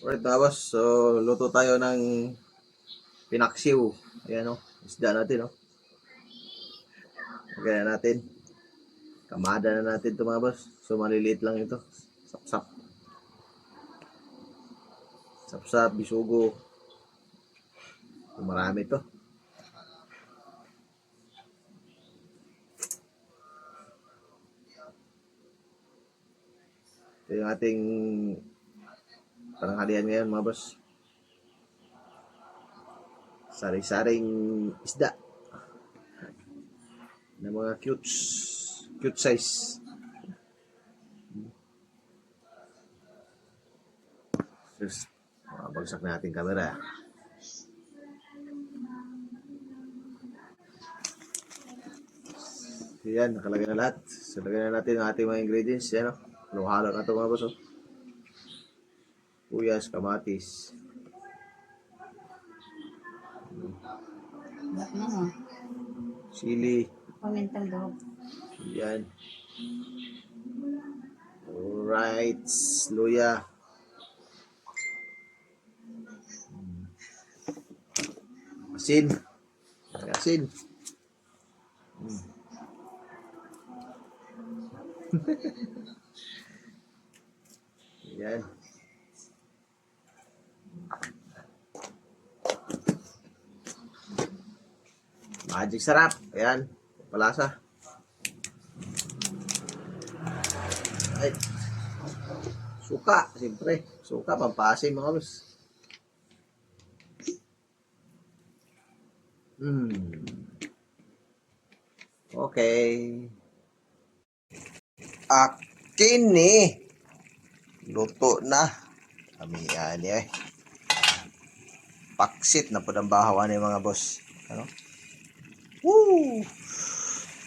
Alright mga boss, so luto tayo ng pinaksiw. Ayan o, isda natin o. Lagyan natin. Kamada na natin ito mga boss. So maliliit lang ito. Sapsap. Sapsap, bisugo. So, marami ito. Ito yung ating pananghalian ngayon mga boss. Sari-saring isda. Na mga cute size. Just, bagsak na ating camera. Yan, nakalagay na lahat. So, lagyan na natin ang ating mga ingredients. Yan o. Halo-halo na ito mga boss o. Puyas, kamatis. Sili. Pamintang durog. Yan. Alright. Luya. Asin. Asin. Yan. Magic sarap. Ayan. Palasa. Ay. Suka. Siyempre. Suka. Pampasin mga boss. Okay. Akin ni. Luto na. Kami yan eh. Paksit na po ng bahawan ni mga boss. Ano? Woo!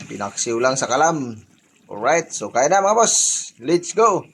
Pinaksiw lang sa kalam. Alright, so kaya na mga boss. Let's go!